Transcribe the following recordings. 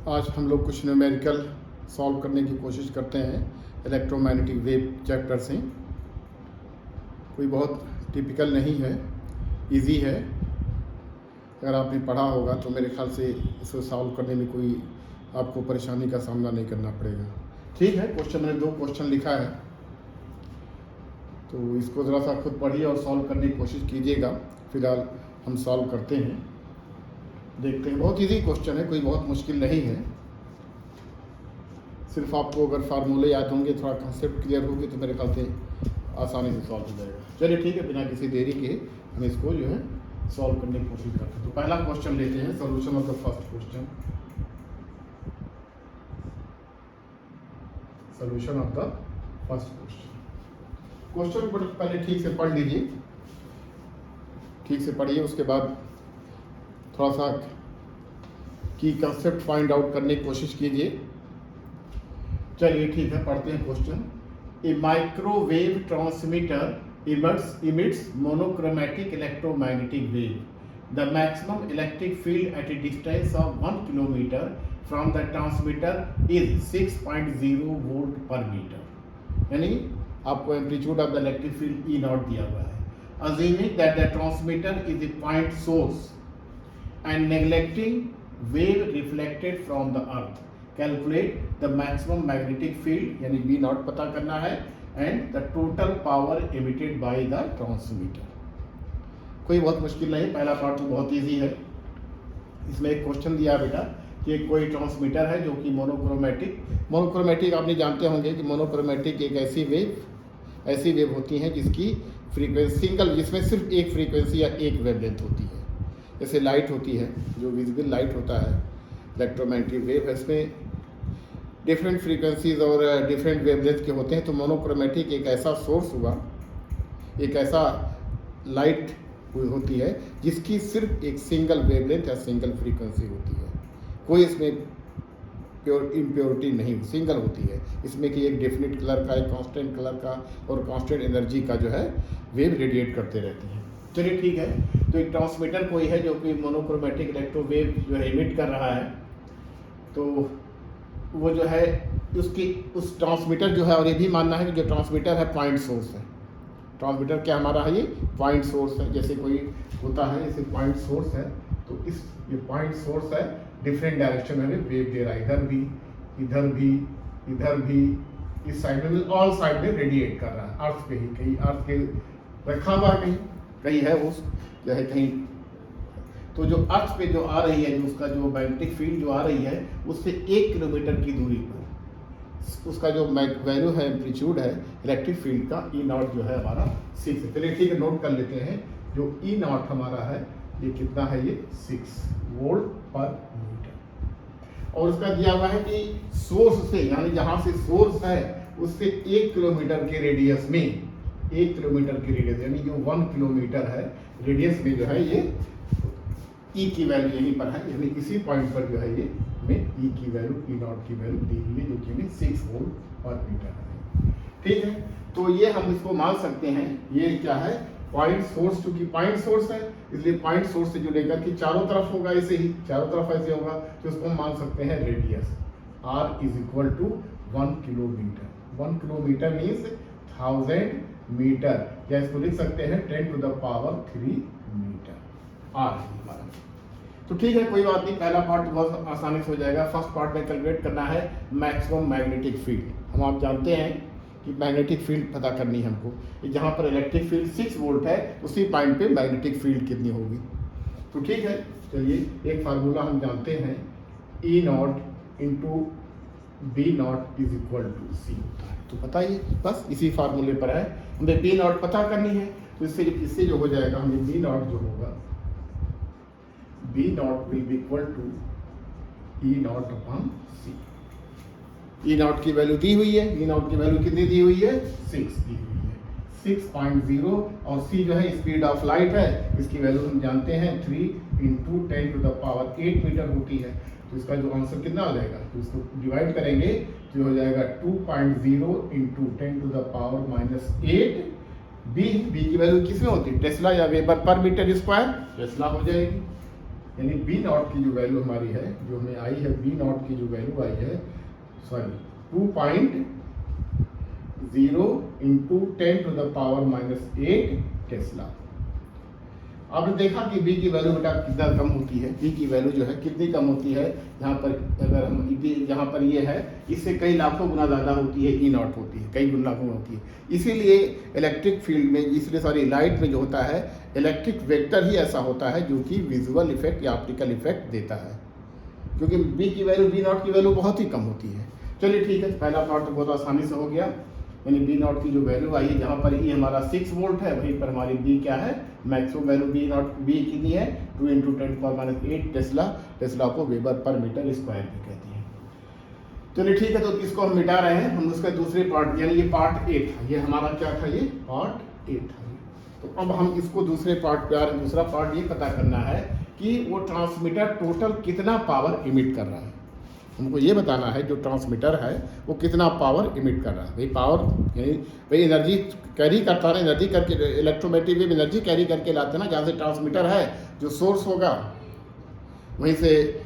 आज हम लोग कुछ न्यूमेरिकल सॉल्व करने की कोशिश करते हैं इलेक्ट्रोमैग्नेटिक वेव चैप्टर से। कोई बहुत टिपिकल नहीं है, इजी है। अगर आपने पढ़ा होगा तो मेरे ख्याल से इसे सॉल्व करने में कोई आपको परेशानी का सामना नहीं करना पड़ेगा। ठीक है, क्वेश्चन मैंने 2 क्वेश्चन लिखा है, तो इसको ज़रा सा खुद पढ़िए और सॉल्व करने की कोशिश कीजिएगा। फिलहाल हम सॉल्व करते हैं, देखते हैं। बहुत इजी क्वेश्चन है, कोई बहुत मुश्किल नहीं है। सिर्फ आपको अगर फार्मूले याद होंगे, थोड़ा कंसेप्ट क्लियर होगी, तो मेरे ख्याल से आसानी से सॉल्व हो जाएगा। चलिए ठीक है, बिना किसी देरी के हम इसको जो है सॉल्व करने की कोशिश करते हैं। तो पहला क्वेश्चन लेते हैं, solution of the first question. Solution of the first question को पहले ठीक से पढ़ लीजिए, ठीक से पढ़िए, उसके बाद थोड़ा सा की कंसेप्ट फाइंड आउट करने की कोशिश कीजिए। चलिए ठीक है, पढ़ते हैं question. A microwave transmitter emits monochromatic electromagnetic wave. The maximum electric field at a distance of 1 kilometer from the transmitter is 6.0 volt per meter. यानी आपको amplitude of the electric field E not दिया हुआ है। Assuming that the transmitter is a point source and neglecting wave reflected from the earth, calculate the maximum magnetic field यानी B not पता करना है and the total power emitted by the transmitter। कोई बहुत मुश्किल नहीं, पहला पार्ट तो बहुत इजी है। इसमें एक क्वेश्चन दिया बेटा कि कोई ट्रांसमीटर है जो कि मोनोक्रोमेटिक आपने जानते होंगे कि मोनोक्रोमेटिक एक ऐसी वेव होती हैं जिसकी फ्रीक्वेंसी सिंगल, जिसमें सिर्फ एक फ्रीक्वेंसी या एक वेवलेंथ होती है। जैसे लाइट होती है, जो विजिबल लाइट होता है, इलेक्ट्रोमैग्नेटिक वेव है, इसमें डिफरेंट फ्रीक्वेंसीज और डिफरेंट वेवलेंथ के होते हैं। तो मोनोक्रोमेटिक एक ऐसा सोर्स हुआ, एक ऐसा लाइट होती है जिसकी सिर्फ एक सिंगल वेवलेंथ या सिंगल फ्रीक्वेंसी होती है। कोई इसमें इम्प्योरिटी नहीं, सिंगल होती है। इसमें कि एक डेफिनेट कलर का, एक कांस्टेंट कलर का और कांस्टेंट एनर्जी का जो है वेव रेडिएट करते रहती है। चलिए ठीक है, तो एक ट्रांसमीटर कोई है जो कि मोनोक्रोमेटिक इलेक्ट्रो वेव जो है इमिट कर रहा है, तो वो जो है उसकी उस ट्रांसमीटर जो है, और ये भी मानना है कि जो ट्रांसमीटर है पॉइंट सोर्स है। ट्रांसमीटर क्या हमारा है, ये पॉइंट सोर्स है। जैसे कोई होता है, जैसे पॉइंट सोर्स है, तो इस ये पॉइंट सोर्स है, डिफरेंट डायरेक्शन में वेव दे रहा है, इधर भी, इधर भी, इधर भी, इस साइड में, ऑल साइड में रेडिएट कर रहा है। अर्थ पे ही कहीं, अर्थ के रखा हुआ कहीं है वो जो है कहीं, तो जो अर्थ पे जो आ रही है, जो उसका जो मैग्नेटिक फील्ड जो आ रही है, उससे 1 किलोमीटर की दूरी पर उसका जो वैल्यू है, एम्पलीट्यूड है इलेक्ट्रिक फील्ड का, ई नॉट जो है हमारा 6 है। चलिए ठीक है, नोट कर लेते हैं। जो ई नॉट हमारा है ये कितना है, ये 6 वोल्ट पर मीटर। और उसका दिया हुआ है कि सोर्स से, यानी जहां से सोर्स है उससे 1 किलोमीटर के रेडियस में, 1 किलोमीटर की रेडियस यानी जो 1 किलोमीटर है रेडियस में जो है ये ई की वैल्यू यहीं पर है, यानी इसी पॉइंट पर जो है ये में ई की वैल्यू, ई नॉट की वैल्यू दी हुई है, जो कि 6 वोल्ट पर मीटर है। ठीक है, तो ये हम इसको मान सकते हैं, ये क्या है, पॉइंट सोर्स। चूंकि पॉइंट सोर्स है इसलिए पॉइंट सोर्स से जो लेकर कि चारों तरफ होगा, ऐसे ही चारों तरफ ऐसे होगा, तो इसको हम मान सकते हैं radius r is equal to 1 kilometre. 1 kilometre means 1000 metre, या इसको लिख सकते हैं 10 to the power 3 metre r हमारा। तो ठीक है, कोई बात नहीं, पहला पार्ट बहुत आसानी से हो जाएगा। फर्स्ट पार्ट में कैलकुलेट करना है मैक्सिमम मैग्नेटिक फील्ड। हम आप जानते हैं कि मैग्नेटिक फील्ड पता करनी है हमको, जहाँ पर इलेक्ट्रिक फील्ड 6 वोल्ट है उसी पॉइंट पे मैग्नेटिक फील्ड कितनी होगी। तो ठीक है, चलिए एक फार्मूला हम जानते हैं, E naught into B naught is equal to C होता है। तो पता ही बस इसी फार्मूले पर है, हमें बी नॉट पता करनी है। तो इससे जो हो जाएगा, हमें बी नॉट जो होगा, B naught will be equal to E naught upon C। E naught की वैल्यू दी हुई है, E naught की वैल्यू कितनी दी हुई है, 6 दी हुई है, 6.0। और C जो है स्पीड ऑफ लाइट है, इसकी वैल्यू हम जानते हैं 3 × 10 टू द पावर 8 मीटर होती है। तो इसका जो आंसर कितना हो जाएगा, तो इसको डिवाइड करेंगे तो हो जाएगा 2.0 × 10 टू द पावर -8। बी की वैल्यू किसमें होती है, टेस्ला या वेबर पर मीटर स्क्वायर, टेस्ला हो जाएगी। यानी बी नॉट की जो वैल्यू हमारी है, जो हमें आई है, बी नॉट की जो वैल्यू आई है, सॉरी 2.0 इंटू 10⁻⁸ टेस्ला। आपने देखा कि बी की वैल्यू बेटा कितना कम होती है, बी की वैल्यू जो है कितनी कम होती है, यहाँ पर अगर हम यहाँ पर ये है, इससे कई लाखों गुना ज़्यादा होती है, ई नॉट होती है, कई गुना लाखों होती है। इसीलिए इलेक्ट्रिक फील्ड में, इसलिए सॉरी लाइट में जो होता है, इलेक्ट्रिक वेक्टर ही ऐसा होता है जो कि विजुअल इफेक्ट या ऑप्टिकल इफेक्ट देता है, क्योंकि बी की वैल्यू, बी नॉट की वैल्यू बहुत ही कम होती है। चलिए ठीक है, पहला पार्ट तो बहुत आसानी से हो गया, यानी बी नॉट की जो वैल्यू आई है, जहाँ पर ई हमारा 6 वोल्ट है, वहीं पर हमारी बी क्या है, maximum value B naught, B कितनी है 2 इंटू 10⁻⁸ टेस्ला। टेस्ला को वेबर पर मीटर स्क्वायर भी कहते हैं। चलिए ठीक है, तो इसको हम मिटा रहे हैं, हम उसका दूसरे पार्ट, यानी ये पार्ट 8 था, ये हमारा क्या था, ये पार्ट 8 था। तो अब हम इसको दूसरे पार्ट पे आ रहे हैं। दूसरा पार्ट ये पता करना है कि वो ट्रांसमीटर टोटल कितना पावर इमिट कर रहा है। हमको ये बताना है जो ट्रांसमीटर है वो कितना पावर इमिट कर रहा है। भाई पावर यानी भाई एनर्जी कैरी करता है, एनर्जी करके इलेक्ट्रोमैग्नेटिक वेव एनर्जी कैरी करके लाते हैं ना, जहाँ से ट्रांसमीटर है जो सोर्स होगा वहीं से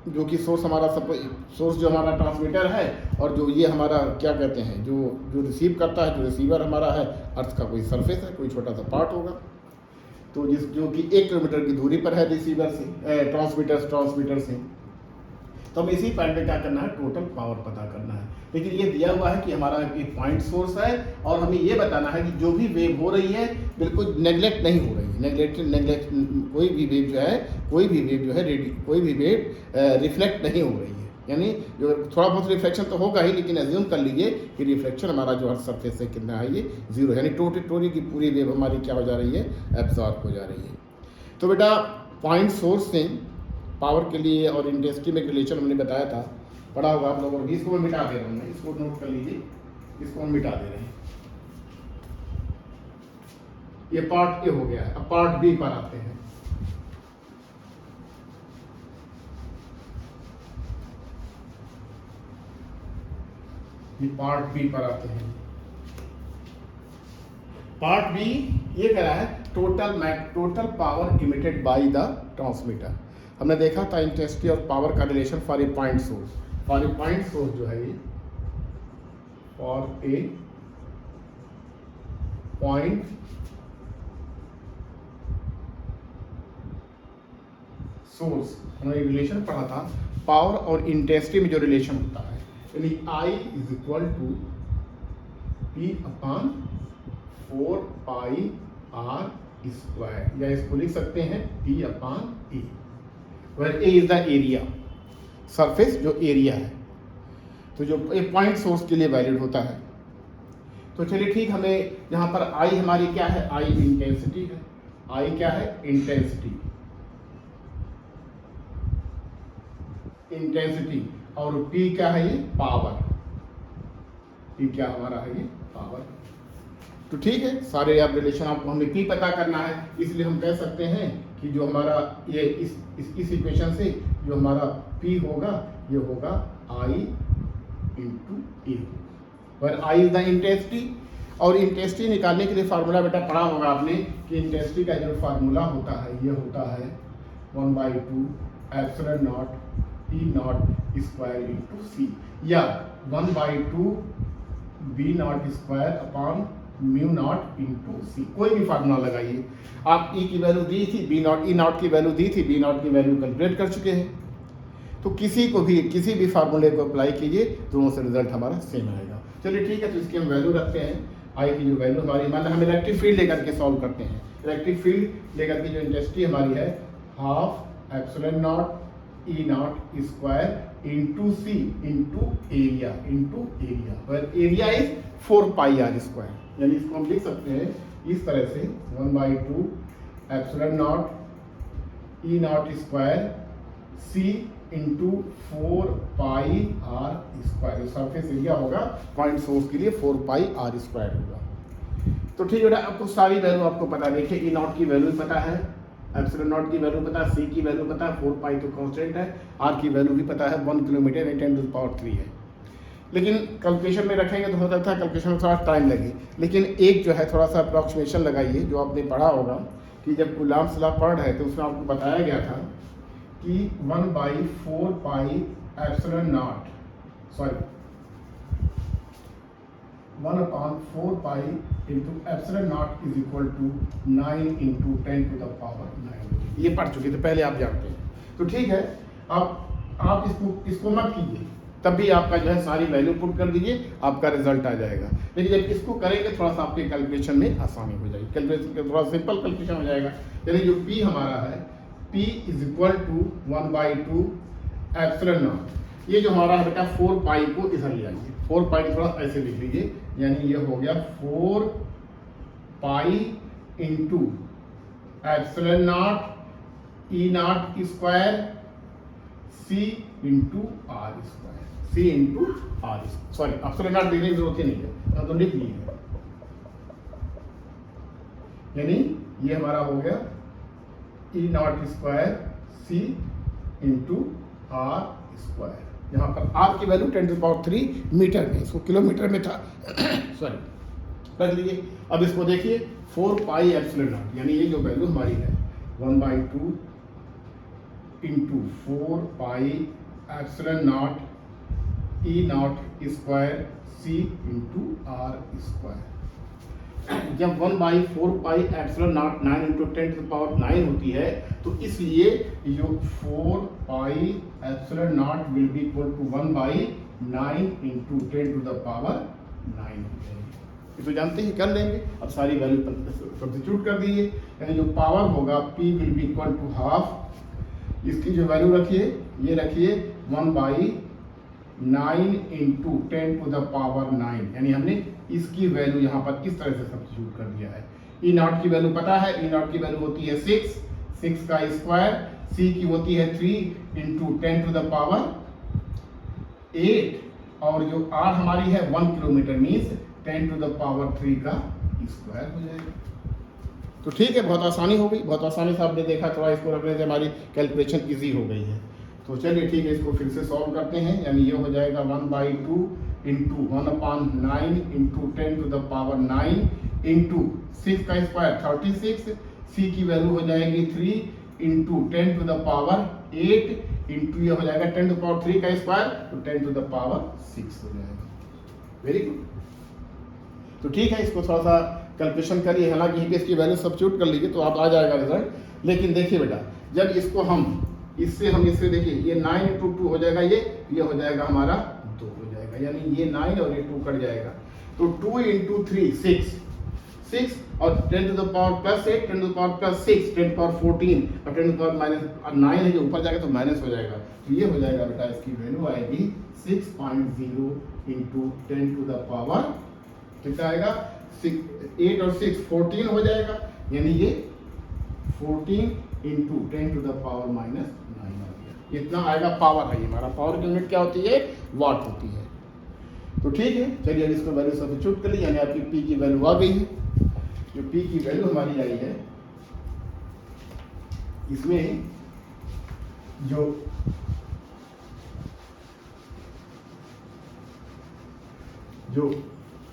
जो कि सोर्स हमारा सब, सोर्स जो हमारा ट्रांसमीटर है, और जो ये हमारा क्या कहते हैं, जो रिसीव करता है, जो रिसीवर हमारा है, अर्थ का कोई सरफेस है, कोई छोटा सा पार्ट होगा, तो जो कि 1 किलोमीटर की दूरी पर है रिसीवर से, ट्रांसमीटर से। तो हमें इसी पॉइंट पे क्या करना है, टोटल पावर पता करना है। लेकिन ये दिया हुआ है कि हमारा एक पॉइंट सोर्स है, और हमें ये बताना है कि जो भी वेव हो रही है बिल्कुल नेगलेक्ट नहीं हो रही है, नेगलेक्ट कोई भी वेव जो है, कोई भी वेव रिफ्लेक्ट नहीं हो रही है। यानी जो थोड़ा बहुत रिफ्लेक्शन तो होगा ही, लेकिन एज्यूम कर लीजिए कि रिफ्लेक्शन हमारा जो अर्थ सरफेस से कितना है, ये 0, यानी टोटली की पूरी वेव हमारी क्या हो जा रही है, एब्जॉर्ब हो जा रही है। तो बेटा पॉइंट सोर्स से पावर के लिए और इंटेंसिटी में रिलेशन हमने बताया था, पढ़ा होगा आप लोगों ने। इसको मैं मिटा दे रहा हूँ, इसको नोट कर लीजिए, इसको हम मिटा दे रहे हैं। ये पार्ट ए हो गया है। अब पार्ट बी पर आते हैं। ये पार्ट बी पर आते हैं। पार्ट बी ये कह रहा है total power emitted by the transmitter. हमने देखा था इंटेंसिटी और पावर का relation for a point source. For a point source जो है ये, फॉर ए पॉइंट सोर्स हमने रिलेशन पढ़ा था, पावर और इंटेंसिटी में जो रिलेशन होता है, यानी I is equal to P upon 4πr square, या इसको लिख सकते हैं P upon E, where A is the area, surface जो एरिया है, तो जो एक पॉइंट सोर्स के लिए वैलिड होता है। तो चलिए ठीक, हमें यहाँ पर I हमारी क्या है, I इंटेंसिटी है, I क्या है, इंटेंसिटी, और P क्या है, ये पावर, P क्या हमारा है, ये पावर। तो ठीक है, सारे आप रिलेशन आपको हमें P पता करना है, इसलिए हम कह सकते हैं कि जो हमारा ये इस इक्वेशन से जो हमारा P होगा, ये होगा I इंटू E, पर I इज द इंटेंसिटी। और इंटेंसिटी निकालने के लिए फार्मूला बेटा पढ़ा होगा आपने कि इंटेंसिटी का जो फार्मूला होता है, ये होता है 1/2 epsilon not E not square into C, या 1/2 B not square upon mu naught into C। कोई भी फार्मूला लगाइए। आप E की वैल्यू दी थी, B नॉट, E नॉट की वैल्यू दी थी, B नॉट की वैल्यू कैलकुलेट कर चुके हैं, तो किसी भी फार्मूले को अप्लाई कीजिए, दोनों से रिजल्ट हमारा सेम आएगा। चलिए ठीक है, तो इसकी हम वैल्यू रखते हैं। I की जो वैल्यू हमारी, मतलब हम इलेक्ट्रिक फील्ड लेकर के सॉल्व करते हैं। इलेक्ट्रिक फील्ड लेकर के जो इंटेंसिटी हमारी है, half epsilon not E not square into C into area, पर एरिया इज 4πr स्क्वायर, यानी इसको हम लिख सकते हैं इस तरह से 1/2 epsilon not E not square C into 4πr square. Surface area होगा पॉइंट सोर्स के लिए 4πr स्क्वायर होगा। तो ठीक है, आपको सारी वैल्यू आपको पता है। देखिए E नॉट की वैल्यू पता है, एप्सिलॉन नॉट की वैल्यू पता है, C की वैल्यू पता है, 4π तो कांस्टेंट है, R की वैल्यू भी पता है, 1 किलोमीटर 10⁻³ है। लेकिन कैलकुलेशन में रखेंगे तो हो सकता है कैलकुलेशन में थोड़ा टाइम लगे, लेकिन एक जो है थोड़ा सा अप्रॉक्सीमेशन लगाइए, जो आपने पढ़ा होगा कि कि जब कूलॉम्स लॉ पढ़ रहे तो उसमें आपको बताया गया था कि 1/4 pi epsilon naught, sorry 1/4 pi into epsilon naught is equal to 9 into 10 to the power 9। ये पढ़ चुके थे पहले, आप जानते हैं। तो ठीक है, आप इसको मत कीजिए, तब भी आपका जो है सारी वैल्यू पुट कर दीजिए, आपका रिजल्ट आ जाएगा। लेकिन जब इसको करेंगे थोड़ा सा आपके कैलकुलेशन में आसानी हो जाएगी, कैलकुलेशन थोड़ा सिंपल कैलकुलेशन हो जाएगा। यानी जो P हमारा है, P is equal to 1/2 epsilon naught. ये जो हमारा है बेटा 4 पाई को इधर ले आइए, 4 पाई थोड़ा ऐसे लिख लीजिए, यानी ये हो गया 4 pi into epsilon naught E naught square C into R square, C into R, sorry epsilon naught लिखने की जरूरत ही नहीं है, तो लिख लीजिए। यानी ये हमारा हो गया E naught square C into R square. यहाँ पर आर की वैल्यू 10⁻³ मीटर में, इसको किलोमीटर में था सॉरी, रख लीजिए। अब इसको देखिए 4 पाई एप्सिलॉन नॉट, यानी ये जो वैल्यू हमारी है 1/2 into 4 pi epsilon naught E naught square C into R square. जब 1/4 पाई एप्सिलॉन नॉट 9 इंटू 10⁻⁹ होती है, तो इसलिए जो 4 pi epsilon naught will be equal to 1/9 into 10⁻⁹ हो जाएगी। ये तो जानते हैं, कर लेंगे। अब सारी वैल्यू सब्स्टिट्यूट कर दीजिए, यानी जो पावर होगा P will be equal to half, इसकी जो वैल्यू रखिए, ये रखिए 1/9 इंटू 10⁻⁹, यानी हमने इसकी वैल्यू यहाँ पर इस तरह से सब्स्टिट्यूट कर दिया है। ई नॉट की वैल्यू पता है, ई नॉट की वैल्यू होती है 6 का स्क्वायर, सी की होती है 3 इंटू 10⁻⁸, और जो आर हमारी है 1 किलोमीटर मीन्स 10⁻³ का स्क्वायर हो जाएगा। तो ठीक है, बहुत आसानी हो गई, बहुत आसानी से आपने देखा, थोड़ा इसको रखने से हमारी कैलकुलेशन इजी हो गई है। तो चलिए ठीक है, इसको फिर से सॉल्व करते हैं। यानी ये हो जाएगा 1/2 इंटू 1/9 इंटू 10⁻⁹ इंटू 6 का स्क्वायर 36, सी की वैल्यू हो जाएगी 3 इंटू 10⁸ इंटू ये हो जाएगा 10⁻³ का स्क्वायर, तो 10⁻6 हो जाएगा। Very good. तो ठीक है, इसको थोड़ा सा कैलकुलेशन करिए, हालांकि इसकी वैल्यू सब्स्टिट्यूट कर लीजिए तो आप आ जाएगा रिजल्ट। लेकिन देखिए बेटा, जब इसको हम इससे देखिए, ये 9 इंटू 2 हो जाएगा, ये हो जाएगा हमारा 2 हो जाएगा, यानी ये 9 और ये 2 कट जाएगा, तो 2 इंटू 3 6 और 10⁻+8 10⁻+6 10⁻14 और 10⁻⁻9 है जो ऊपर जाएगा तो माइनस हो जाएगा। तो ये हो जाएगा बेटा, इसकी वैल्यू आएगी 6.0 इंटू 10⁻, कितना आएगा 8 और 6 14 हो जाएगा, यानी ये 14 इंटू 10⁻⁻9 आ गया। इतना आएगा पावर है, हमारा पावर की यूनिट क्या होती है, वाट होती है। तो ठीक है, चलिए अब इसको वैल्यू सब्स्टिट्यूट कर ली, यानी आपकी P की वैल्यू आ गई है। जो P की वैल्यू हमारी आई है, इसमें जो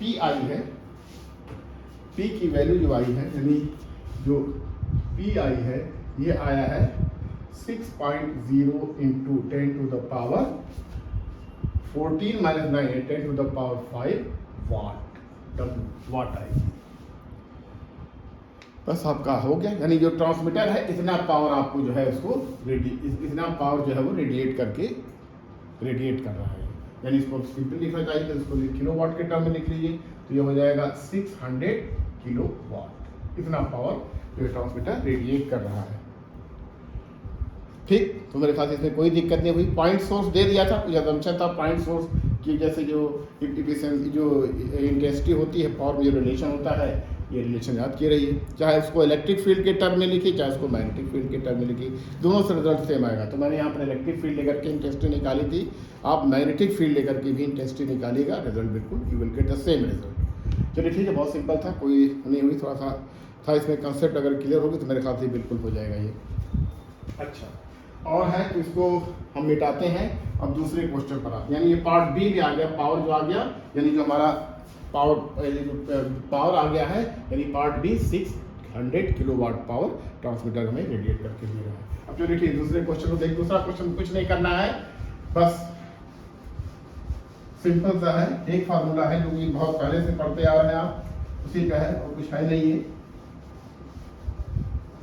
P आई है, P की वैल्यू जो आई है, यानी जो P आई है, ये आया है 6.0 इंटू 10⁻14 - 9 है 10⁵ वाट आएगी। बस आपका हो गया, यानी जो ट्रांसमीटर है इतना पावर आपको जो है उसको इतना पावर जो है वो रेडिएट कर रहा है। यानी इसको सिंपल लिखना चाहिए तो इसको किलोवाट के टर्म में लिख लीजिए, तो ये हो जाएगा 600 किलोवाट। इतना पावर जो ट्रांसमीटर रेडिएट कर रहा है। ठीक, तो मेरे ख्याल से इसमें कोई दिक्कत नहीं हुई। पॉइंट सोर्स दे दिया था, कुछ असम्पशन था पॉइंट सोर्स की, जैसे जो एफिशिएंसी जो इंटेंसिटी होती है पावर में जो रिलेशन होता है, ये रिलेशन याद किए रहिए। चाहे उसको इलेक्ट्रिक फील्ड के टर्म में लिखी, चाहे उसको मैग्नेटिक फील्ड के टर्म में लिखी, दोनों से रिजल्ट सेम आएगा। तो मैंने यहाँ पर इलेक्ट्रिक फील्ड लेकर के इंटेंसिटी निकाली थी, आप मैग्नेटिक फील्ड लेकर के भी इंटेंसिटी निकालिएगा, रिजल्ट बिल्कुल you will get the same result. चलिए ठीक है, बहुत सिंपल था, कोई नहीं हुई, थोड़ा सा था इसमें कंसेप्ट, अगर क्लियर होगी तो मेरे ख्याल से बिल्कुल हो जाएगा ये। अच्छा, और है तो इसको हम मिटाते हैं। अब दूसरे क्वेश्चन पर आते हैं, यानी ये पार्ट बी भी आ गया, पावर जो आ गया, यानी जो हमारा पावर आ गया है, यानी part B 6 100 kilowatt power transmitter हमें रेडिएट करके दे रहा है। अब चलिए ठीक, दूसरे क्वेश्चन को देख। दूसरा क्वेश्चन कुछ नहीं करना है, बस सिंपल सा है, एक फार्मूला है जो कि बहुत पहले से पढ़ते आ रहे हैं आप, उसी का है और कुछ है नहीं है।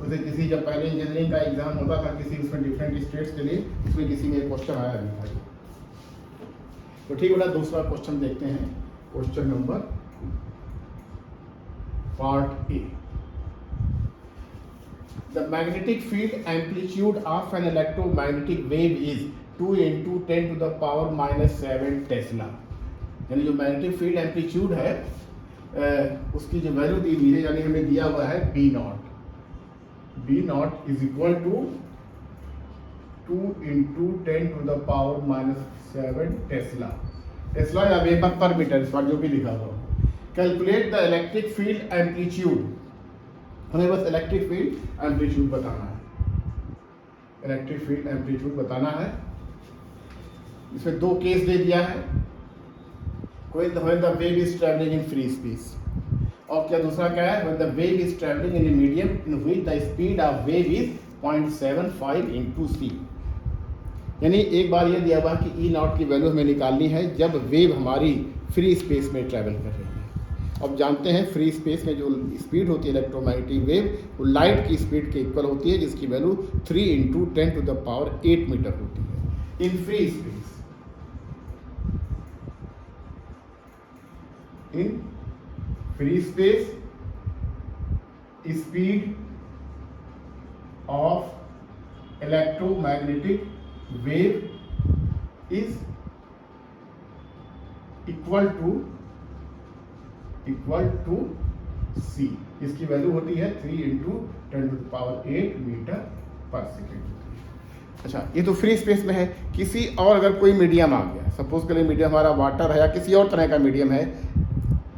उसे किसी जब पहले इंजीनियरिंग का एग्जाम होता था किसी उसमें डिफरेंट स्टेट्स के लिए, उसमें किसी में क्वेश्चन आया नहीं था। तो ठीक है, दूसरा क्वेश्चन देखते हैं। Question number part A. The magnetic field amplitude of an electromagnetic wave is 2 × 10⁻⁷ Tesla. यानी जो मैग्नेटिक फील्ड एम्पलीट्यूड है उसकी जो वैल्यू दी हुई है, यानी हमें दिया हुआ है B naught. B naught is equal to 2 × 10⁻⁷ tesla. Tesla या वेबर पर मीटर, इस पर जो भी लिखा हुआ। Calculate the electric field amplitude. हमें बस इलेक्ट्रिक फील्ड एम्पलीट्यूड बताना है। इलेक्ट्रिक फील्ड एम्पलीट्यूड बताना है। इसमें दो केस दे दिया है, when the wave is traveling in free space, और क्या दूसरा क्या है, when the wave is traveling in a medium in which the speed of wave is 0.75 × c। यानी एक बार ये दिया हुआ कि ई नॉट की वैल्यू हमें निकालनी है जब वेव हमारी फ्री स्पेस में ट्रैवल कर रही है। अब जानते हैं फ्री स्पेस में जो स्पीड होती है इलेक्ट्रोमैग्नेटिक वेव, वो लाइट की स्पीड के इक्वल होती है, जिसकी वैल्यू 3 × 10⁸ मीटर होती है in free space. In free space speed of electromagnetic wave is equal to c। इसकी वैल्यू होती है 3 × 10⁸ मीटर पर सेकेंड। अच्छा, ये तो फ्री स्पेस में है। किसी और अगर कोई मीडियम आ गया, सपोज करें मीडियम हमारा वाटर है या किसी और तरह का मीडियम है,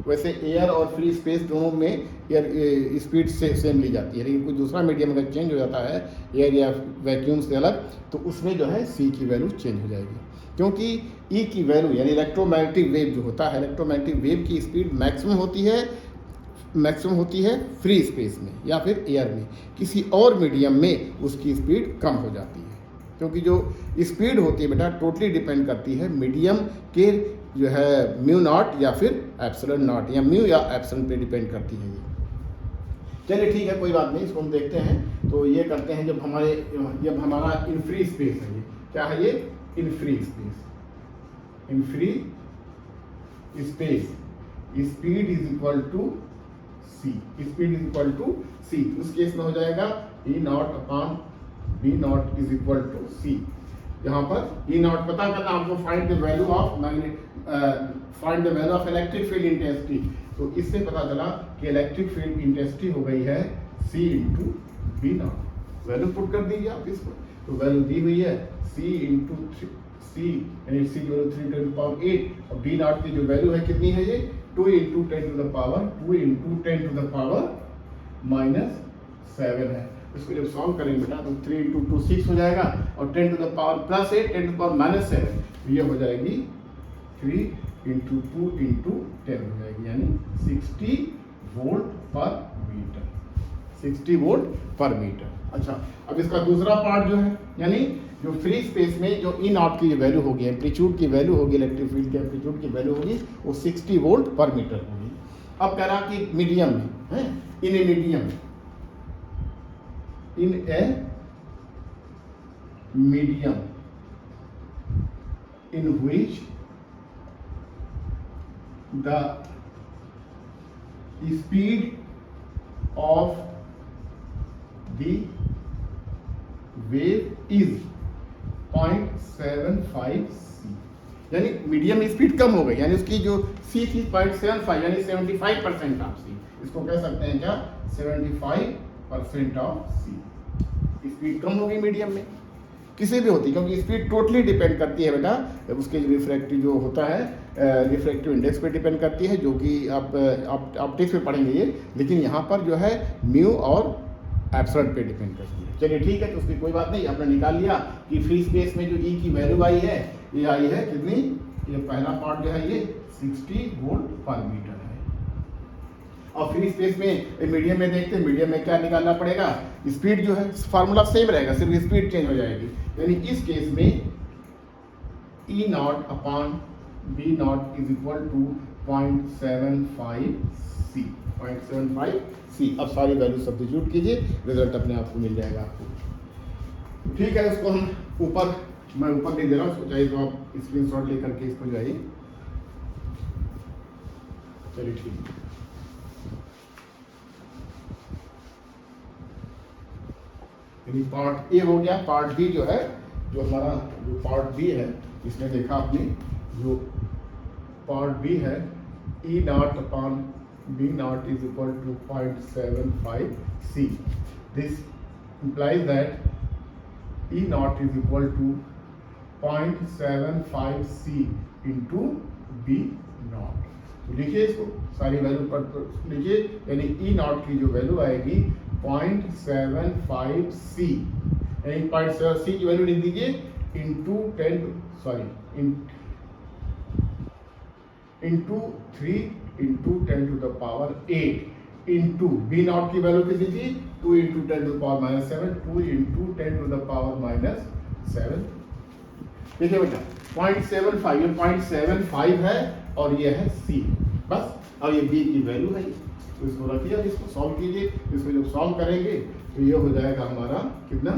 वैसे एयर और फ्री स्पेस दोनों में एयर स्पीड से सेम ली जाती है, लेकिन कोई दूसरा मीडियम अगर चेंज हो जाता है एयर या वैक्यूम से अलग, तो उसमें जो है सी की वैल्यू चेंज हो जाएगी। क्योंकि ई की वैल्यू यानी इलेक्ट्रोमैग्नेटिक वेव जो होता है, इलेक्ट्रोमैग्नेटिक वेव की स्पीड मैक्सिमम होती है फ्री स्पेस में या फिर एयर में। किसी और मीडियम में उसकी स्पीड कम हो जाती है, क्योंकि जो स्पीड होती है बेटा टोटली डिपेंड करती है मीडियम के जो है म्यू नॉट या फिर एप्सिलॉन नॉट, या म्यू या एप्सिलॉन पे डिपेंड करती है ये। चलिए ठीक है, कोई बात नहीं, इसको हम देखते हैं। तो ये करते हैं जब हमारा इन फ्री स्पेस है, ये क्या है, ये in free space. In free space speed is equal to C. Speed is equal to C. उस केस में हो जाएगा E naught upon B naught is equal to C. यहाँ पर ई नॉट पता करना आपको, find the value of electric field intensity. तो इससे पता चला कि इलेक्ट्रिक फील्ड इंटेंसिटी हो गई है C × B naught. Value put कर दीजिए आप इसको, तो वैल्यू दी हुई है C × C, यानी C की वैल्यू 3 × 10⁸ और बी नॉट की जो वैल्यू है कितनी है, ये 2 × 10⁻⁷ है। इसको जब सॉल्व करेंगे बेटा तो 3 × 2 6 हो जाएगा और 10⁻+8 10⁻⁻7 ये हो जाएगी 3 × 2 × 10 हो जाएगी, यानी 60 वोल्ट पर मीटर। 60 वोल्ट पर मीटर। अच्छा, अब इसका दूसरा पार्ट जो है, यानी जो फ्री स्पेस में जो ई नॉट की वैल्यू होगी, एम्पलीट्यूड की वैल्यू होगी, इलेक्ट्रिक फील्ड के एम्पलीट्यूड की वैल्यू होगी, वो 60 वोल्ट पर मीटर होगी। अब कह रहा कि मीडियम में है, in a medium, in a medium in which the speed of the wave is 0.75 c। यानी मीडियम स्पीड कम हो गई, यानी उसकी जो c थी 0.75 यानी 75% ऑफ c। इसको कह सकते हैं क्या, 75% ऑफ c। स्पीड कम हो गई मीडियम में, किसी भी होती, क्योंकि स्पीड टोटली डिपेंड करती है बेटा उसके रिफ्रैक्टिव जो होता है, रिफ्रैक्टिव इंडेक्स पे डिपेंड करती है, जो कि आप ऑप्टिक्स में पढ़ेंगे ये, लेकिन यहाँ पर जो है म्यू और एप्सिलॉन पे डिपेंड करती है। चलिए ठीक है, तो उसकी कोई बात नहीं, आपने निकाल लिया कि फ्री स्पेस में जो ई की वैल्यू आई है, ये आई है कितनी, ये पहला पार्ट जो है ये 60 वोल्ट पर मीटर है। और फ्री स्पेस में मीडियम में देखते हैं, मीडियम में क्या निकालना पड़ेगा, स्पीड जो है फार्मूला सेम रहेगा, सिर्फ स्पीड चेंज हो जाएगी। यानी इस केस में E naught upon B naught is equal to 0.75 C, 0.75 C. अब सारी वैल्यू सब्स्टिट्यूट कीजिए, रिजल्ट अपने आप को मिल जाएगा आपको। ठीक है, इसको हम ऊपर, मैं ऊपर नहीं दे रहा हूँ, चाहिए तो आप स्क्रीनशॉट लेकर के इसको जाइए। चलिए ठीक है, यानी पार्ट ए हो गया। पार्ट बी जो है, जो हमारा जो पार्ट बी है, इसमें देखा आपने जो पार्ट बी है, E naught upon B naught is equal to 0.75 C. This implies that E naught is equal to 0.75 C into B naught। तो लिखिए इसको, सारी वैल्यू पर लिखिए, यानी E naught की जो वैल्यू आएगी 0.75 C, यानी 0.7 C की वैल्यू लिख दीजिए into 3 into 10 to the power 8 into B naught की वैल्यू कितनी थी, 2 into 10 to the power -7, 2 into 10 to the power -7। देखिए बेटा 0.75, ये 0.75 है और ये है C, बस। और ये B की वैल्यू है, तो इसको रखिए, अब इसको सॉल्व कीजिए। इसको जब सॉल्व करेंगे तो ये हो जाएगा हमारा कितना,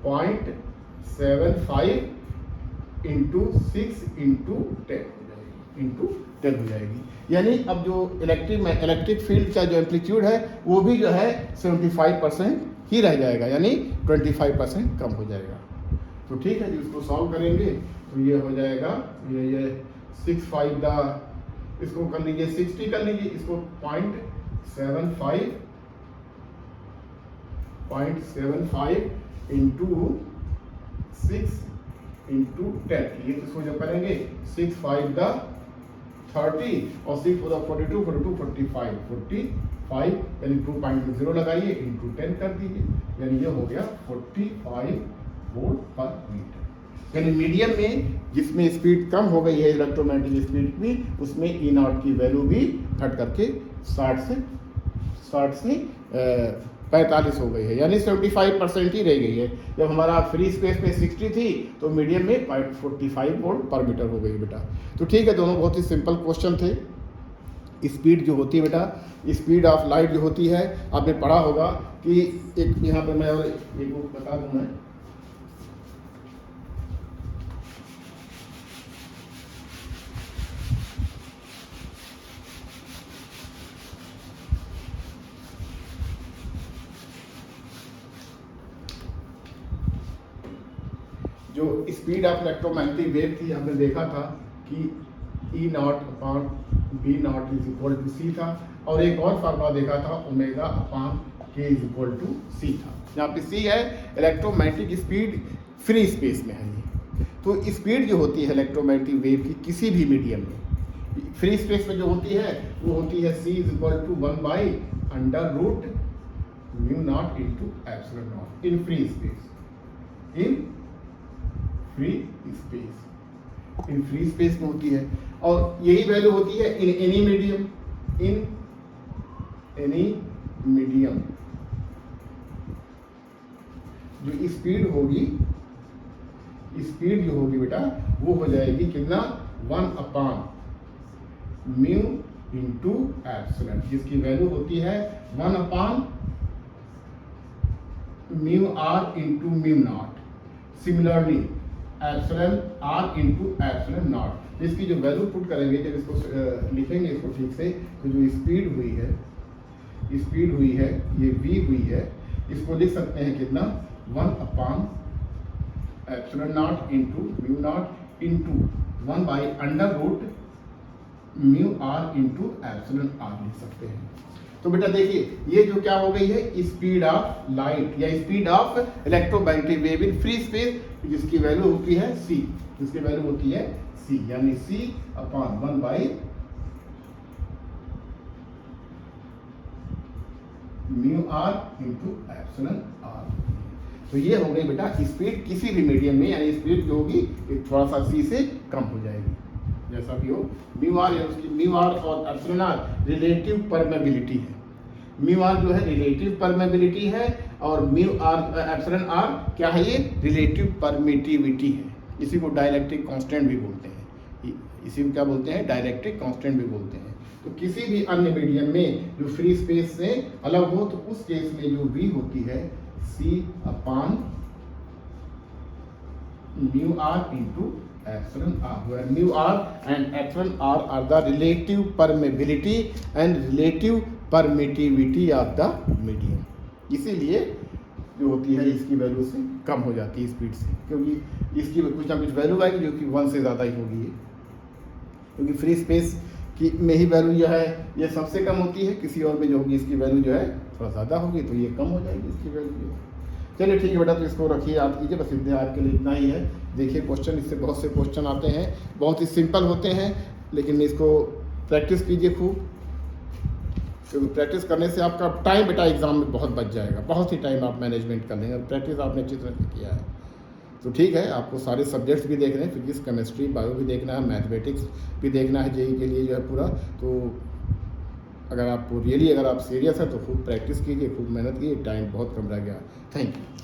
0.75 इंटू 6 इंटू 10 इंटू 10 हो जाएगी। यानी अब जो इलेक्ट्रिक फील्ड का जो एम्पलीट्यूड है वो भी जो है 75% ही रह जाएगा, यानी 25% कम हो जाएगा। तो ठीक है जी, इसको सॉल्व करेंगे तो ये हो जाएगा, ये 6/5 द, इसको कर लीजिए 60 कर लीजिए, इसको 0.75 इंटू 6 इंटू 10, ये इसको जब करेंगे 6/5 द 30 और 6 for the 42, 45, यानी 2.0 लगाइए इंटू 10 कर दीजिए, यानी ये हो गया 45 वोल्ट पर मीटर। यानी मीडियम में जिसमें स्पीड कम हो गई है इलेक्ट्रोमैग्नेटिक स्पीड की, उसमें ई नॉट की वैल्यू भी घट करके 60 से 45 हो गई है, यानी 75% ही रह गई है। जब हमारा फ्री स्पेस में 60 थी तो मीडियम में 45 वोल्ट पर मीटर हो गई बेटा। तो ठीक है, दोनों बहुत ही सिंपल क्वेश्चन थे। स्पीड जो होती है बेटा, स्पीड ऑफ लाइट जो होती है, आपने पढ़ा होगा कि एक यहाँ पे मैं और एक बुक बता दूँ मैं, जो स्पीड ऑफ इलेक्ट्रोमैग्नेटिक वेव थी, हमने देखा था कि E naught upon B naught is equal to C था, और एक और फार्मूला देखा था omega upon K is equal to C था। यहाँ पे सी है इलेक्ट्रोमैग्नेटिक स्पीड फ्री स्पेस में है। तो स्पीड जो होती है इलेक्ट्रोमैग्नेटिक वेव की किसी भी मीडियम में, फ्री स्पेस में जो होती है वो होती है C is equal to 1/√μ0 into epsilon naught in free space, in free space में होती है। और यही वैल्यू होती है इन एनी मीडियम, जो स्पीड जो होगी बेटा वो हो जाएगी कितना, 1/μ इंटू एप्सिलॉन, जिसकी वैल्यू होती है 1/μr into μ0। Similarly epsilon r into epsilon naught, इसकी जो वैल्यू पुट करेंगे, जब इसको लिखेंगे इसको ठीक से, तो जो स्पीड हुई है ये v हुई है, इसको लिख सकते हैं कितना, 1/ε0 into μ0 into 1/√μr into epsilon r लिख सकते हैं। तो बेटा देखिए ये जो क्या हो गई है, स्पीड ऑफ लाइट या speed of electromagnetic wave in free space, जिसकी वैल्यू होती है c, जिसकी वैल्यू होती है c, यानी c upon 1/μr into epsilon r। तो ये हो गई बेटा स्पीड किसी भी मीडियम में, यानी स्पीड जो होगी थोड़ा सा c से कम हो जाएगी, जैसा भी हो, म्यू आर या उसकी म्यू आर और एप्सिलॉन आर रिलेटिव परमेबिलिटी है। म्यू आर जो है रिलेटिव परमेबिलिटी है और म्यू आर एप्सिलॉन आर क्या है, ये रिलेटिव परमिटिविटी है। इसी को डाइलेक्ट्रिक कांस्टेंट भी बोलते हैं, इसी को क्या बोलते हैं, डाइलेक्ट्रिक कांस्टेंट भी बोलते हैं। तो किसी भी अन्य मीडियम में जो फ्री स्पेस से अलग हो तो उस केस में जो V होती है C upon mu R into epsilon R, where mu R and epsilon R are the relative permeability and relative permittivity of the medium. इसीलिए जो होती है इसकी वैल्यू से कम हो जाती है स्पीड से, क्योंकि इसकी कुछ ना कुछ वैल्यू आएगी जो कि 1 से ज़्यादा ही होगी, क्योंकि फ्री स्पेस की में ही वैल्यू जो है ये सबसे कम होती है, किसी और में जो होगी इसकी वैल्यू जो है थोड़ा ज़्यादा होगी तो ये कम हो जाएगी इसकी वैल्यू जो है। चलिए ठीक है बेटा, तो इसको रखिए, याद कीजिए, बस इतने आज के लिए इतना ही है। देखिए क्वेश्चन, इससे बहुत से क्वेश्चन आते हैं, बहुत ही सिंपल होते हैं, लेकिन इसको प्रैक्टिस कीजिए खूब, क्योंकि प्रैक्टिस करने से आपका टाइम बेटा एग्जाम में बहुत बच जाएगा, बहुत ही टाइम आप मैनेजमेंट कर लेंगे, प्रैक्टिस आपने अच्छी तरह से किया है तो ठीक है। आपको सारे सब्जेक्ट्स भी देखने हैं, फिजिक्स, केमिस्ट्री, बायो भी देखना है, मैथमेटिक्स भी देखना है जेईई के लिए जो है पूरा। तो अगर आपको रियली अगर आप सीरियस है तो खूब प्रैक्टिस कीजिए, खूब मेहनत कीजिए, टाइम बहुत कम रह गया। Thank you.